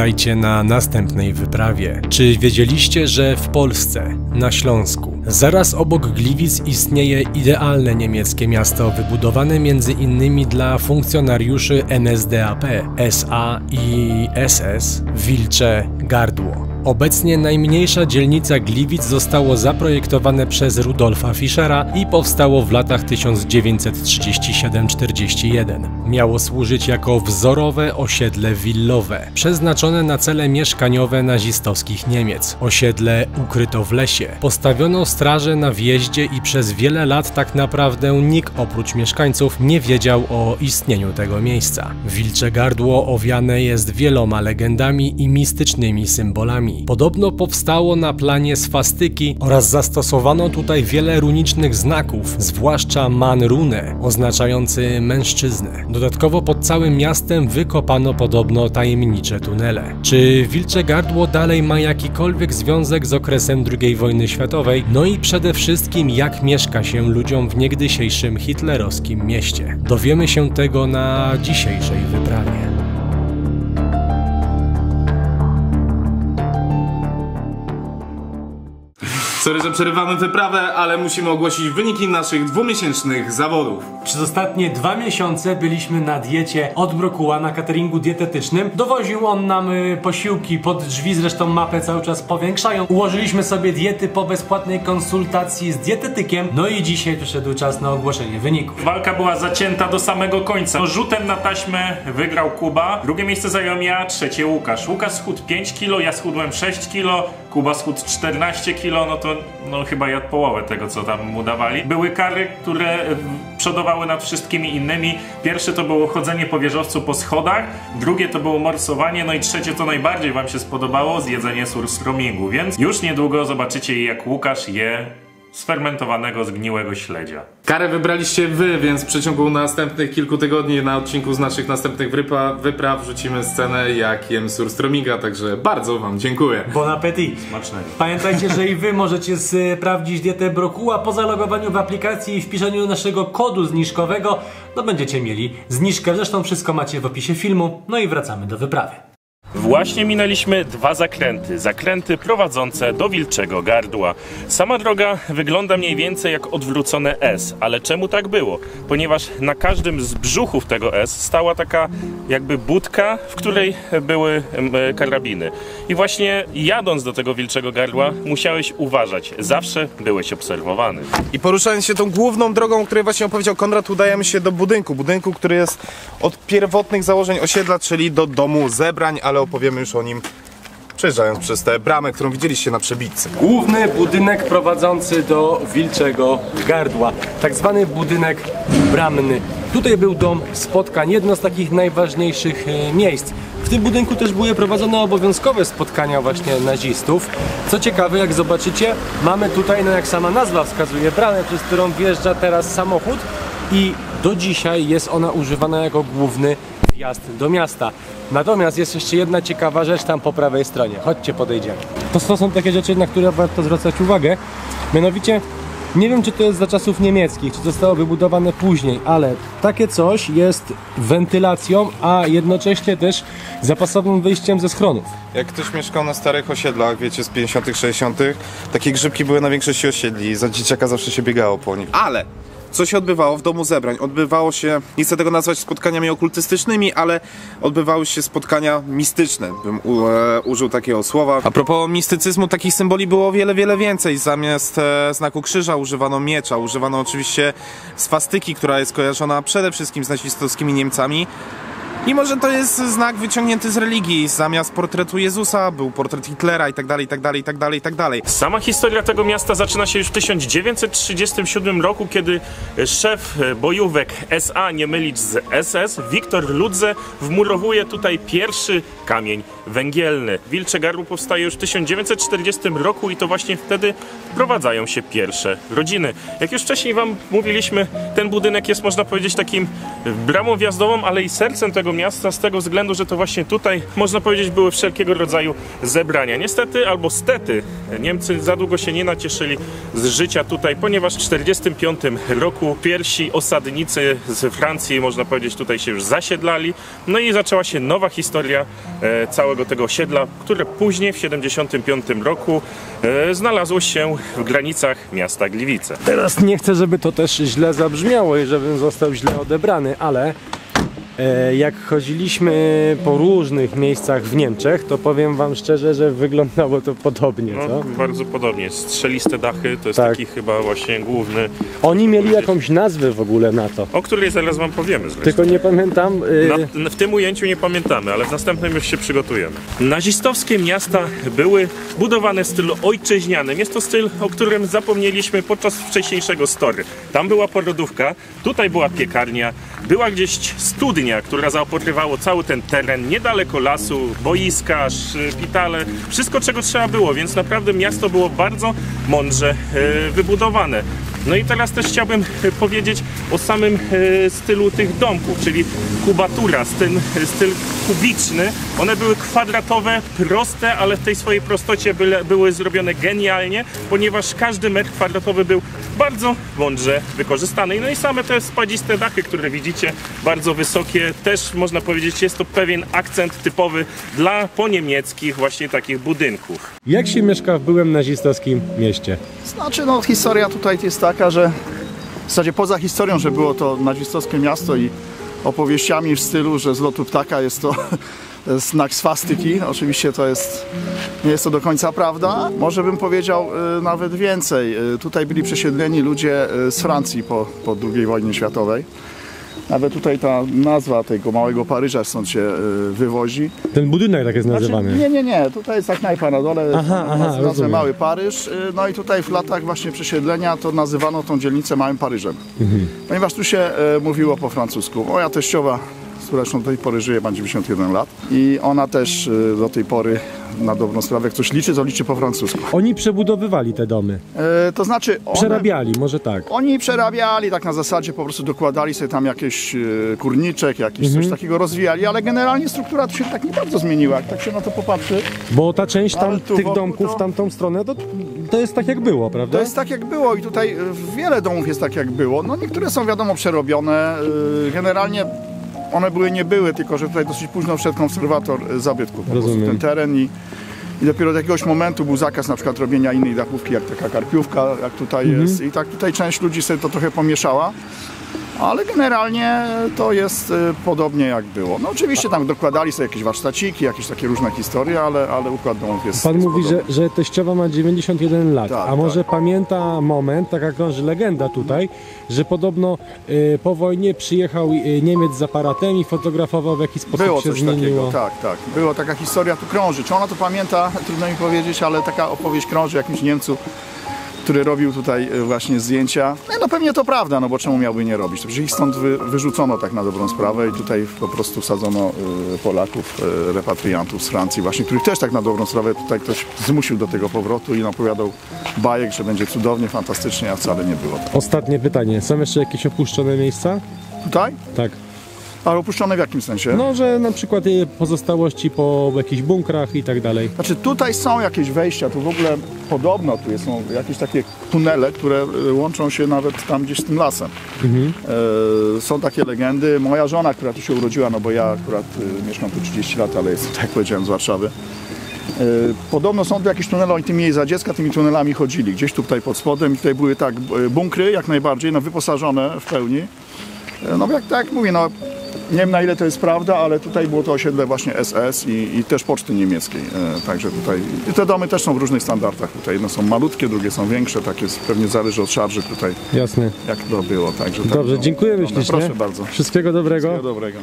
Witajcie na następnej wyprawie. Czy wiedzieliście, że w Polsce, na Śląsku, zaraz obok Gliwic istnieje idealne niemieckie miasto wybudowane m.in. dla funkcjonariuszy NSDAP, SA i SS, Wilcze Gardło. Obecnie najmniejsza dzielnica Gliwic zostało zaprojektowane przez Rudolfa Fischera i powstało w latach 1937–41. Miało służyć jako wzorowe osiedle willowe, przeznaczone na cele mieszkaniowe nazistowskich Niemiec. Osiedle ukryto w lesie. Postawiono straże na wjeździe i przez wiele lat tak naprawdę nikt oprócz mieszkańców nie wiedział o istnieniu tego miejsca. Wilcze Gardło owiane jest wieloma legendami i mistycznymi symbolami. Podobno powstało na planie swastyki oraz zastosowano tutaj wiele runicznych znaków, zwłaszcza man runę, oznaczający mężczyznę. Dodatkowo pod całym miastem wykopano podobno tajemnicze tunele. Czy Wilcze Gardło dalej ma jakikolwiek związek z okresem II wojny światowej? No i przede wszystkim jak mieszka się ludziom w niegdysiejszym hitlerowskim mieście? Dowiemy się tego na dzisiejszej wyprawie. Sorry, że przerywamy wyprawę, ale musimy ogłosić wyniki naszych dwumiesięcznych zawodów. Przez ostatnie 2 miesiące byliśmy na diecie od Brokuła na cateringu dietetycznym. Dowoził on nam posiłki pod drzwi, zresztą mapę cały czas powiększają. Ułożyliśmy sobie diety po bezpłatnej konsultacji z dietetykiem. No i dzisiaj przyszedł czas na ogłoszenie wyników. Walka była zacięta do samego końca. Rzutem na taśmę wygrał Kuba. Drugie miejsce zająłem ja, trzecie Łukasz. Łukasz schudł 5 kg, ja schudłem 6 kg. Kuba schudł 14 kg, no to chyba jadł połowę tego, co tam mu dawali. Były kary, które przodowały nad wszystkimi innymi. Pierwsze to było chodzenie po wieżowcu po schodach, drugie to było morsowanie, no i trzecie to najbardziej wam się spodobało, zjedzenie surströmmingu, więc już niedługo zobaczycie, jak Łukasz je sfermentowanego, zgniłego śledzia. Karę wybraliście wy, więc w przeciągu następnych kilku tygodni na odcinku z naszych następnych wypraw wrzucimy scenę, jak jem surströmminga, także bardzo wam dziękuję. Bon appétit! Smacznego. Pamiętajcie, że i wy możecie sprawdzić dietę Brokuła po zalogowaniu w aplikacji i wpiszeniu naszego kodu zniżkowego. No będziecie mieli zniżkę, zresztą wszystko macie w opisie filmu. No i wracamy do wyprawy. Właśnie minęliśmy 2 zakręty prowadzące do Wilczego Gardła. Sama droga wygląda mniej więcej jak odwrócone S, ale czemu tak było? Ponieważ na każdym z brzuchów tego S stała taka jakby budka, w której były karabiny. I właśnie jadąc do tego Wilczego Gardła musiałeś uważać, zawsze byłeś obserwowany. I poruszając się tą główną drogą, o której właśnie opowiedział Konrad, udajemy się do budynku, który jest od pierwotnych założeń osiedla, czyli do domu zebrań, ale opowiemy już o nim przejeżdżając przez tę bramę, którą widzieliście na przebitce. Główny budynek prowadzący do Wilczego Gardła, tak zwany budynek bramny. Tutaj był dom spotkań, jedno z takich najważniejszych miejsc. W tym budynku też były prowadzone obowiązkowe spotkania właśnie nazistów. Co ciekawe, jak zobaczycie, mamy tutaj, no jak sama nazwa wskazuje, bramę, przez którą wjeżdża teraz samochód i do dzisiaj jest ona używana jako główny wjazd do miasta. Natomiast jest jeszcze jedna ciekawa rzecz tam po prawej stronie. Chodźcie, podejdziemy. To są takie rzeczy, na które warto zwracać uwagę. Mianowicie, nie wiem, czy to jest za czasów niemieckich, czy zostało wybudowane później, ale takie coś jest wentylacją, a jednocześnie też zapasowym wyjściem ze schronów. Jak ktoś mieszkał na starych osiedlach, wiecie, z 50., 60., takie grzybki były na większości osiedli i za dzieciaka zawsze się biegało po nich. Ale co się odbywało w domu zebrań? Odbywało się, nie chcę tego nazwać spotkaniami okultystycznymi, ale odbywały się spotkania mistyczne, bym użył takiego słowa. A propos mistycyzmu, takich symboli było o wiele więcej. Zamiast znaku krzyża używano miecza, używano oczywiście swastyki, która jest kojarzona przede wszystkim z nazistowskimi Niemcami. I może to jest znak wyciągnięty z religii. Zamiast portretu Jezusa był portret Hitlera i tak dalej. Sama historia tego miasta zaczyna się już w 1937 roku, kiedy szef bojówek SA, nie mylić z SS, Wiktor Ludze, wmurowuje tutaj pierwszy kamień węgielny. Wilcze Gardło powstaje już w 1940 roku i to właśnie wtedy prowadzają się pierwsze rodziny. Jak już wcześniej wam mówiliśmy, ten budynek jest, można powiedzieć, takim bramą wjazdową, ale i sercem tego miasta, z tego względu, że to właśnie tutaj, można powiedzieć, były wszelkiego rodzaju zebrania. Niestety, albo stety, Niemcy za długo się nie nacieszyli z życia tutaj, ponieważ w 1945 roku pierwsi osadnicy z Francji, można powiedzieć, tutaj się już zasiedlali. No i zaczęła się nowa historia całego całego tego osiedla, które później w 1975 roku znalazło się w granicach miasta Gliwice. Teraz nie chcę, żeby to też źle zabrzmiało i żebym został źle odebrany, ale jak chodziliśmy po różnych miejscach w Niemczech, to powiem wam szczerze, że wyglądało to podobnie, co? No, bardzo podobnie. Strzeliste dachy to jest Tak. taki chyba właśnie główny, Oni mieli jakąś nazwę w ogóle na to. o której zaraz wam powiemy zresztą. Tylko nie pamiętam. W tym ujęciu nie pamiętamy, ale w następnym już się przygotujemy. Nazistowskie miasta były budowane w stylu ojczyźnianym. Jest to styl, o którym zapomnieliśmy podczas wcześniejszego story. Tam była porodówka, tutaj była piekarnia, była gdzieś studnia, która zaopatrywało cały ten teren, niedaleko lasu, boiska, szpitale, wszystko czego trzeba było, więc naprawdę miasto było bardzo mądrze wybudowane. No i teraz też chciałbym powiedzieć o samym stylu tych domków, czyli kubatura, styl kubiczny. One były kwadratowe, proste, ale w tej swojej prostocie były zrobione genialnie, ponieważ każdy metr kwadratowy był bardzo mądrze wykorzystany. No i same te spadziste dachy, które widzicie, bardzo wysokie, też można powiedzieć, jest to pewien akcent typowy dla poniemieckich właśnie takich budynków. Jak się mieszka w byłym nazistowskim mieście? Znaczy, no historia tutaj jest taka, że w zasadzie poza historią, że było to nazistowskie miasto i opowieściami w stylu, że z lotu ptaka jest to znak swastyki. Oczywiście to nie jest to do końca prawda. Może bym powiedział nawet więcej. Tutaj byli przesiedleni ludzie z Francji po II wojnie światowej. Nawet tutaj ta nazwa tego małego Paryża stąd się wywozi. Ten budynek tak jest nazywany. Znaczy, nie. Tutaj jest ta knajpa na dole, nazwę rozumiem. Mały Paryż. No i tutaj w latach właśnie przesiedlenia to nazywano tą dzielnicę Małym Paryżem. Ponieważ tu się mówiło po francusku. Moja teściowa, która zresztą do tej pory żyje, ma 91 lat. I ona też do tej pory, na dobrą sprawę, jak coś liczy, to liczy po francusku. Oni przebudowywali te domy. To znaczy... Przerabiali, może tak. Oni przerabiali tak na zasadzie, po prostu dokładali sobie tam jakiś kurniczek, jakiś coś takiego rozwijali, ale generalnie struktura tu się tak nie bardzo zmieniła, jak tak się na to popatrzy. Bo ta część tam, Ale tu tych wokół domków to- w tamtą stronę, to jest tak jak było, prawda? To jest tak jak było i tutaj wiele domów jest tak jak było. No niektóre są wiadomo przerobione, generalnie one nie były, tylko że tutaj dosyć późno wszedł konserwator zabytków po prostu Rozumiem. ten teren i dopiero do jakiegoś momentu był zakaz na przykład robienia innej dachówki, jak taka karpiówka, jak tutaj jest. I tak tutaj część ludzi sobie to trochę pomieszała. Ale generalnie to jest podobnie jak było. No oczywiście tam dokładali sobie jakieś warsztaciki, jakieś takie różne historie, ale układ domów jest... Pan jest mówi, podobny. że teściowa ma 91 lat, Tak, a może tak. pamięta moment, taka krąży legenda tutaj, że podobno po wojnie przyjechał Niemiec z aparatem i fotografował, w jaki sposób Było się coś zmieniło. takiego, tak. Było taka historia, tu krąży. Czy ona to pamięta? Trudno mi powiedzieć, ale taka opowieść krąży o jakimś Niemcu, który robił tutaj właśnie zdjęcia. No pewnie to prawda, no bo czemu miałby nie robić? Przecież ich stąd wyrzucono tak na dobrą sprawę i tutaj po prostu wsadzono Polaków, repatriantów z Francji właśnie, których też tak na dobrą sprawę tutaj ktoś zmusił do tego powrotu i opowiadał bajek, że będzie cudownie, fantastycznie, a wcale nie było tak. Ostatnie pytanie, są jeszcze jakieś opuszczone miejsca? Tutaj? Tak. Ale opuszczone w jakim sensie? No, że na przykład pozostałości po jakichś bunkrach i tak dalej. Znaczy tutaj są jakieś wejścia, tu w ogóle podobno tu są jakieś takie tunele, które łączą się nawet tam gdzieś z tym lasem. Są takie legendy. Moja żona, która tu się urodziła, no bo ja akurat mieszkam tu 30 lat, ale jestem, tak jak powiedziałem, z Warszawy. Podobno są tu jakieś tunele, oni tymi jej za dziecka tymi tunelami chodzili. Gdzieś tutaj pod spodem i tutaj były tak bunkry jak najbardziej, no wyposażone w pełni. No tak jak mówię, no nie wiem na ile to jest prawda, ale tutaj było to osiedle właśnie SS i też poczty niemieckiej. Także tutaj i te domy też są w różnych standardach. Tutaj jedne są malutkie, drugie są większe, tak jest, pewnie zależy od szarży tutaj, Jasne. jak to było. Także tak, Dobrze, no, dziękujemy no, ślicznie. Proszę bardzo. Wszystkiego dobrego. Wszystkiego dobrego.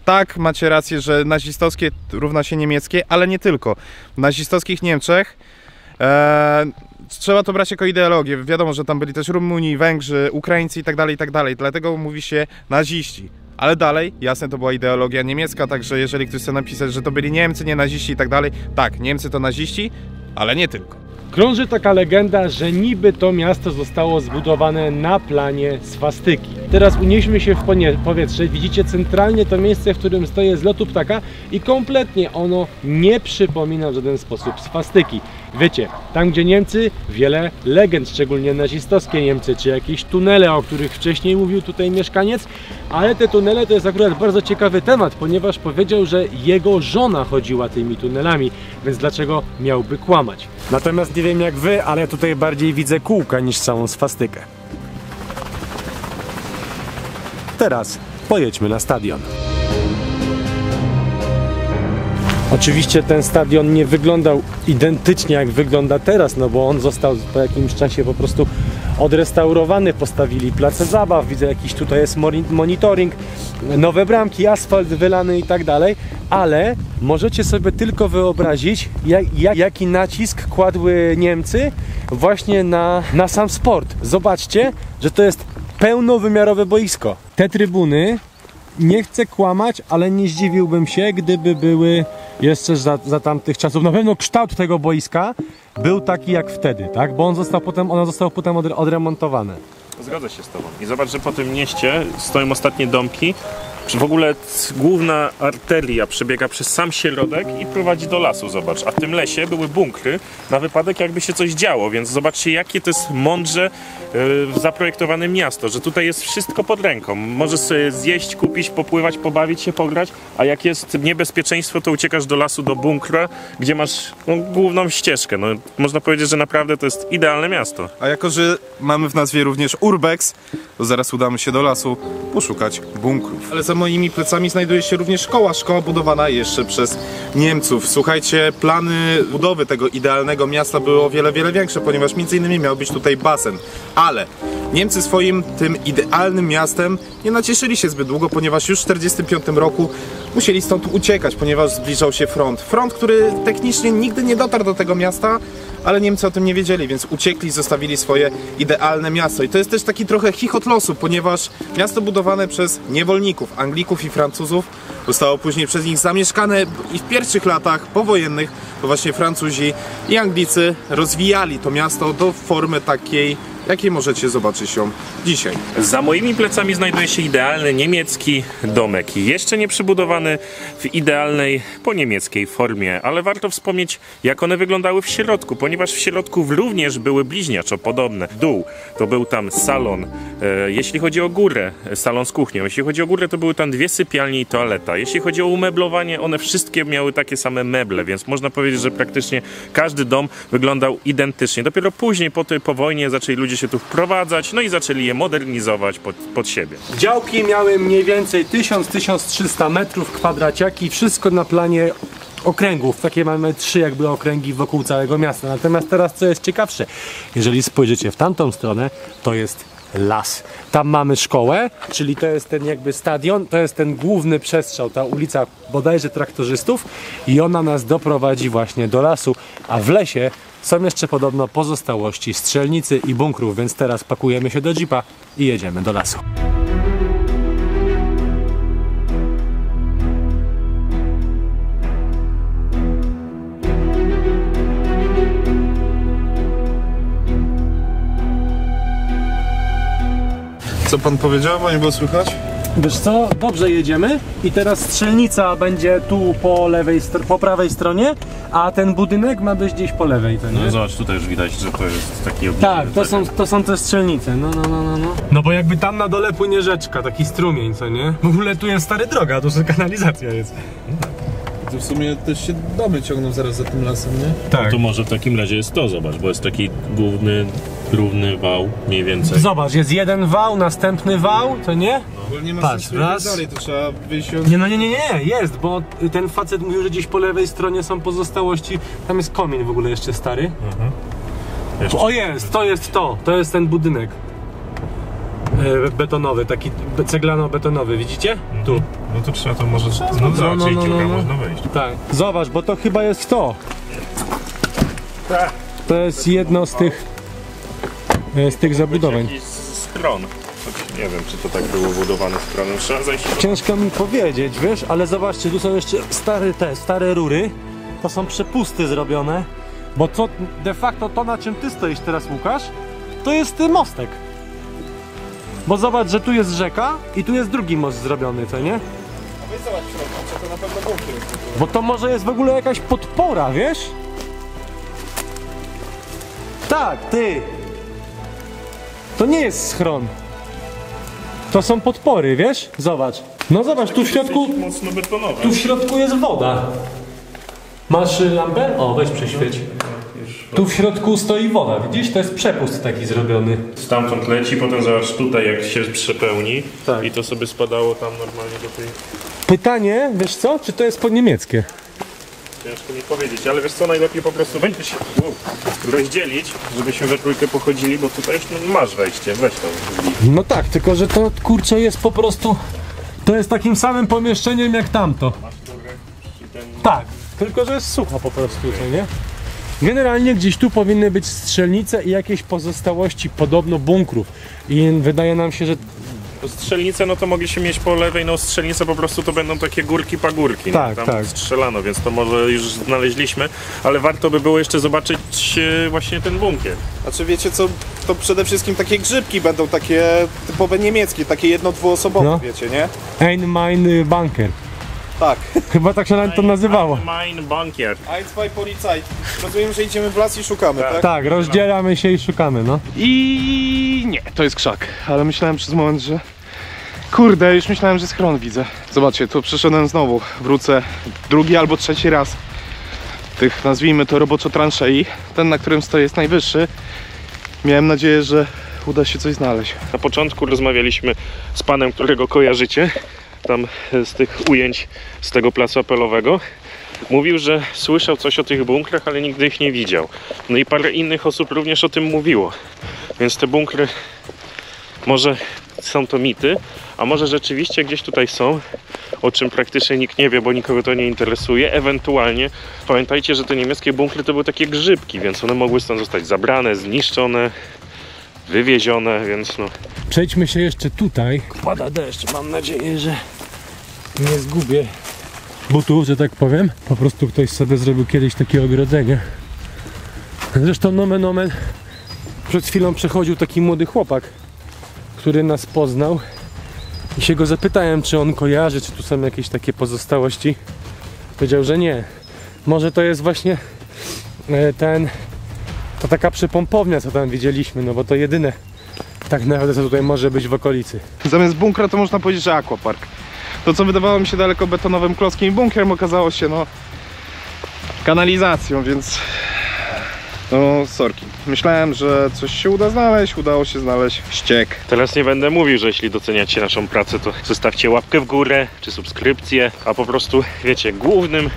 Tak, macie rację, że nazistowskie równa się niemieckie, ale nie tylko. W nazistowskich Niemczech trzeba to brać jako ideologię. Wiadomo, że tam byli też Rumuni, Węgrzy, Ukraińcy i tak dalej, dlatego mówi się naziści. Ale dalej, jasne, to była ideologia niemiecka, także jeżeli ktoś chce napisać, że to byli Niemcy, nie naziści i tak dalej, tak, Niemcy to naziści, ale nie tylko. Krąży taka legenda, że niby to miasto zostało zbudowane na planie swastyki. Teraz unieśmy się w powietrze, widzicie centralnie to miejsce, w którym stoję z lotu ptaka i kompletnie ono nie przypomina w żaden sposób swastyki. Wiecie, tam gdzie Niemcy, wiele legend, szczególnie nazistowskie Niemcy, czy jakieś tunele, o których wcześniej mówił tutaj mieszkaniec, ale te tunele to jest akurat bardzo ciekawy temat, ponieważ powiedział, że jego żona chodziła tymi tunelami, więc dlaczego miałby kłamać? Natomiast nie wiem jak wy, ale ja tutaj bardziej widzę kółka niż całą swastykę. Teraz pojedźmy na stadion. Oczywiście ten stadion nie wyglądał identycznie jak wygląda teraz, no bo on został po jakimś czasie po prostu odrestaurowany, postawili place zabaw, widzę jakiś tutaj jest monitoring, nowe bramki, asfalt wylany i tak dalej, ale możecie sobie tylko wyobrazić jaki nacisk kładły Niemcy właśnie na sam sport. Zobaczcie, że to jest pełnowymiarowe boisko. Te trybuny, nie chcę kłamać, ale nie zdziwiłbym się, gdyby były jeszcze za tamtych czasów. Na pewno kształt tego boiska był taki jak wtedy, tak? Bo ono zostało potem odremontowane. Zgodzę się z tobą. I zobacz, że po tym mieście stoją ostatnie domki. W ogóle główna arteria przebiega przez sam środek i prowadzi do lasu, zobacz. A w tym lesie były bunkry na wypadek jakby się coś działo, więc zobaczcie jakie to jest mądrze zaprojektowane miasto, że tutaj jest wszystko pod ręką. Możesz sobie zjeść, kupić, popływać, pobawić się, pograć, a jak jest niebezpieczeństwo, to uciekasz do lasu, do bunkra, gdzie masz główną ścieżkę. No, można powiedzieć, że naprawdę to jest idealne miasto. A jako, że mamy w nazwie również Urbex, to zaraz udamy się do lasu poszukać bunkrów. Ale za moimi plecami znajduje się również szkoła budowana jeszcze przez Niemców. Słuchajcie, plany budowy tego idealnego miasta były o wiele, wiele większe, ponieważ m.in. miał być tutaj basen. Ale Niemcy swoim tym idealnym miastem nie nacieszyli się zbyt długo, ponieważ już w 1945 roku musieli stąd uciekać, ponieważ zbliżał się front. Front, który technicznie nigdy nie dotarł do tego miasta, ale Niemcy o tym nie wiedzieli, więc uciekli, zostawili swoje idealne miasto. I to jest też taki trochę chichot losu, ponieważ miasto budowane przez niewolników, Anglików i Francuzów zostało później przez nich zamieszkane i w pierwszych latach powojennych to właśnie Francuzi i Anglicy rozwijali to miasto do formy takiej, jakiej możecie zobaczyć ją dzisiaj. Za moimi plecami znajduje się idealny niemiecki domek. Jeszcze nie przybudowany w idealnej po niemieckiej formie, ale warto wspomnieć jak one wyglądały w środku, ponieważ w środku również były bliźniaczo podobne. Dół to był tam salon, jeśli chodzi o górę, salon z kuchnią. Jeśli chodzi o górę, to były tam 2 sypialnie i toaleta. Jeśli chodzi o umeblowanie, one wszystkie miały takie same meble, więc można powiedzieć, że praktycznie każdy dom wyglądał identycznie. Dopiero później po wojnie zaczęli ludzie się tu wprowadzać, no i zaczęli je modernizować pod siebie. Działki miały mniej więcej 1000-1300 metrów kwadraciaki, wszystko na planie okręgów. Takie mamy 3 jakby okręgi wokół całego miasta. Natomiast teraz co jest ciekawsze, jeżeli spojrzycie w tamtą stronę, to jest las. Tam mamy szkołę, czyli to jest ten jakby stadion, to jest ten główny przestrzał, ta ulica bodajże traktorzystów i ona nas doprowadzi właśnie do lasu, a w lesie są jeszcze podobno pozostałości strzelnicy i bunkrów, więc teraz pakujemy się do jeepa i jedziemy do lasu. Co pan powiedział, bo nie było słychać? Wiesz co, dobrze jedziemy i teraz strzelnica będzie tu po prawej stronie, a ten budynek ma być gdzieś po lewej, to nie? No zobacz, tutaj już widać, że to jest taki obliczony. Tak, to są te strzelnice, no. No bo jakby tam na dole płynie rzeczka, taki strumień, co nie? W ogóle tu jest stary droga, a tu kanalizacja jest. Tu w sumie też się domy ciągną zaraz za tym lasem, nie? Tak. To może w takim razie jest to, zobacz, bo jest taki główny, równy wał, mniej więcej. Zobacz, jest jeden wał, następny wał, to nie? No, nie ma Patrz, sensu raz. dalej, to trzeba wyjść. Nie, jest, bo ten facet mówił, że gdzieś po lewej stronie są pozostałości, tam jest komin w ogóle jeszcze stary. O jest, to jest ten budynek betonowy, taki ceglano-betonowy, widzicie? Tu. No to trzeba to może... No zobacz, czyli dziura można wejść. Tak. Zobacz, bo to chyba jest to. To jest jedno z tych zabudowań. Jakiś schron. Nie wiem, czy to tak było budowane schronem. Trzeba zejść. Ciężko mi powiedzieć, wiesz, ale zobaczcie, tu są jeszcze stare rury. To są przepusty zrobione. Bo to de facto to, na czym ty stoisz teraz, Łukasz, to jest mostek. Bo zobacz, że tu jest rzeka i tu jest drugi most zrobiony, co nie? A weź zobacz w środku, to na pewno bunkier jest. Bo to może jest w ogóle jakaś podpora, wiesz? Tak, ty! To nie jest schron. To są podpory, wiesz? Zobacz. No zobacz, tu w środku... Mocno betonowe. Tu w środku jest woda. Masz lampę? O, weź prześwieć. Tu w środku stoi woda, widzisz? To jest przepust taki zrobiony. Stamtąd leci, potem zobacz tutaj jak się przepełni Tak. i to sobie spadało tam normalnie do tej... Pytanie, wiesz co? Czy to jest po niemieckie? Ciężko mi powiedzieć, ale wiesz co, najlepiej po prostu będzie się rozdzielić, żebyśmy we trójkę pochodzili, bo tutaj już masz wejście, weź to. No tak, tylko że to kurczę jest po prostu... To jest takim samym pomieszczeniem jak tamto. Tak, tylko że jest sucho po prostu tutaj, nie? Generalnie gdzieś tu powinny być strzelnice i jakieś pozostałości podobno bunkrów. I wydaje nam się, że Strzelnice, no to mogliśmy mieć po lewej, no strzelnice po prostu to będą takie górki, pagórki. Tak, nie? Tam tak. strzelano, więc to może już znaleźliśmy, ale warto by było jeszcze zobaczyć właśnie ten bunkier. Znaczy wiecie co, to przede wszystkim takie grzybki będą takie typowe niemieckie, takie jedno-dwuosobowe, No. wiecie, nie? Ein mein Bunker. Tak. Chyba tak się nawet to nazywało. Mein Bunkier. Ein, zwei Polizei. Rozumiem, że idziemy w las i szukamy, tak? Tak, rozdzielamy się i szukamy, no. I nie, to jest krzak, ale myślałem przez moment, że... Kurde, już myślałem, że schron widzę. Zobaczcie, tu przyszedłem znowu, wrócę drugi albo trzeci raz tych, nazwijmy to, roboczo transzei. Ten, na którym stoję, jest najwyższy. Miałem nadzieję, że uda się coś znaleźć. Na początku rozmawialiśmy z panem, którego kojarzycie, tam z tych ujęć z tego placu apelowego. Mówił, że słyszał coś o tych bunkrach, ale nigdy ich nie widział. No i parę innych osób również o tym mówiło. Więc te bunkry, może są to mity, a może rzeczywiście gdzieś tutaj są, o czym praktycznie nikt nie wie, bo nikogo to nie interesuje. Ewentualnie pamiętajcie, że te niemieckie bunkry to były takie grzybki, więc one mogły stąd zostać zabrane, zniszczone, wywiezione, więc no... Przejdźmy się jeszcze tutaj. Pada deszcz, mam nadzieję, że nie zgubię butów, że tak powiem. Po prostu ktoś sobie zrobił kiedyś takie ogrodzenie. Zresztą nomen omen, przed chwilą przechodził taki młody chłopak, który nas poznał i się go zapytałem, czy on kojarzy, czy tu są jakieś takie pozostałości. Powiedział, że nie. Może to jest właśnie to taka przypompownia, co tam widzieliśmy, no bo to jedyne tak naprawdę, co tutaj może być w okolicy. Zamiast bunkra to można powiedzieć, że aquapark. To, co wydawało mi się daleko betonowym klockiem i bunkrem, okazało się, no, kanalizacją, więc... No, sorki. Myślałem, że coś się uda znaleźć, udało się znaleźć ściek. Teraz nie będę mówił, że jeśli doceniacie naszą pracę, to zostawcie łapkę w górę, czy subskrypcję, a po prostu, wiecie, głównym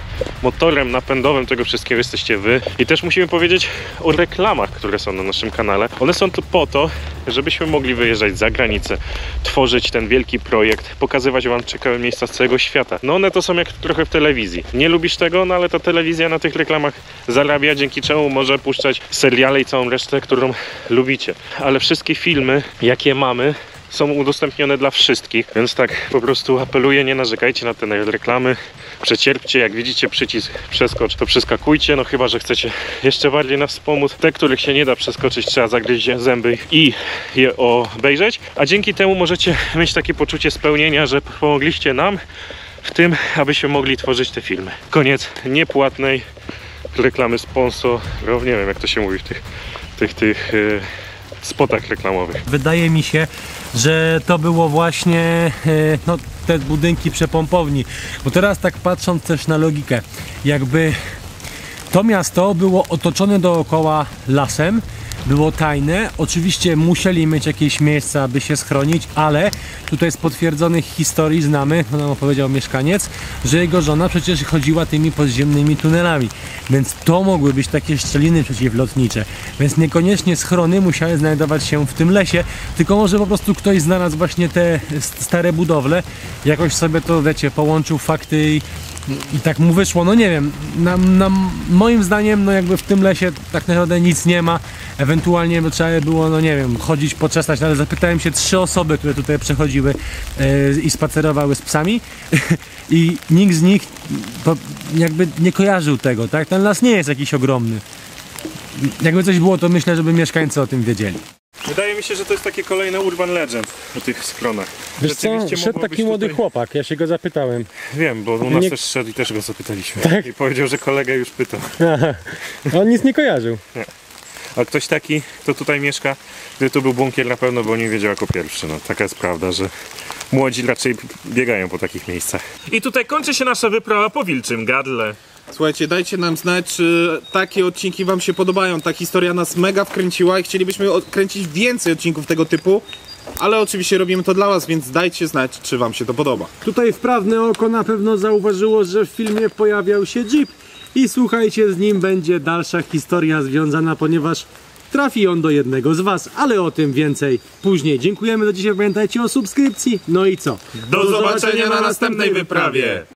motorem napędowym tego wszystkiego jesteście wy. I też musimy powiedzieć o reklamach, które są na naszym kanale. One są tu po to, żebyśmy mogli wyjeżdżać za granicę, tworzyć ten wielki projekt, pokazywać wam ciekawe miejsca z całego świata. No one to są jak trochę w telewizji. Nie lubisz tego, no ale ta telewizja na tych reklamach zarabia, dzięki czemu może puszczać seriale i całą resztę, którą lubicie. Ale wszystkie filmy, jakie mamy, są udostępnione dla wszystkich, więc tak po prostu apeluję, nie narzekajcie na te reklamy, przecierpcie, jak widzicie przycisk przeskocz, to przeskakujcie, no chyba, że chcecie jeszcze bardziej nas wspomóc. Te, których się nie da przeskoczyć, trzeba zagryźć zęby i je obejrzeć, a dzięki temu możecie mieć takie poczucie spełnienia, że pomogliście nam w tym, abyśmy mogli tworzyć te filmy. Koniec niepłatnej reklamy sponsorów, nie wiem jak to się mówi w tych spotach reklamowych. Wydaje mi się, że to było właśnie no, te budynki przepompowni. Bo teraz tak patrząc też na logikę, jakby to miasto było otoczone dookoła lasem, było tajne, oczywiście musieli mieć jakieś miejsca, aby się schronić, ale tutaj z potwierdzonych historii znamy, no nam opowiedział mieszkaniec, że jego żona przecież chodziła tymi podziemnymi tunelami, więc to mogły być takie szczeliny przeciwlotnicze, więc niekoniecznie schrony musiały znajdować się w tym lesie, tylko może po prostu ktoś znalazł właśnie te stare budowle, jakoś sobie to, wiecie, połączył fakty i tak mu wyszło, no nie wiem, moim zdaniem, no jakby w tym lesie tak naprawdę nic nie ma, ewentualnie by trzeba było, no nie wiem, chodzić, poczesać, no ale zapytałem się 3 osoby, które tutaj przechodziły i spacerowały z psami i nikt z nich jakby nie kojarzył tego, tak? Ten las nie jest jakiś ogromny. Jakby coś było, to myślę, żeby mieszkańcy o tym wiedzieli. Wydaje mi się, że to jest takie kolejne urban legend o tych schronach. Wiesz co, szedł taki młody chłopak, ja się go zapytałem. Wiem, bo u nas też szedł i też go zapytaliśmy. Tak? I powiedział, że kolega już pytał. On nic nie kojarzył. Nie. A ktoś taki, kto tutaj mieszka, gdyby tu był bunkier, na pewno by o nim wiedział jako pierwszy. No, taka jest prawda, że młodzi raczej biegają po takich miejscach. I tutaj kończy się nasza wyprawa po Wilczym Gardle. Słuchajcie, dajcie nam znać, czy takie odcinki wam się podobają. Ta historia nas mega wkręciła i chcielibyśmy kręcić więcej odcinków tego typu. Ale oczywiście robimy to dla was, więc dajcie znać, czy wam się to podoba. Tutaj wprawne oko na pewno zauważyło, że w filmie pojawiał się Jeep i słuchajcie, z nim będzie dalsza historia związana, ponieważ trafi on do jednego z was, ale o tym więcej później. Dziękujemy za dzisiaj, pamiętajcie o subskrypcji, no i co? Do zobaczenia na następnej wyprawie!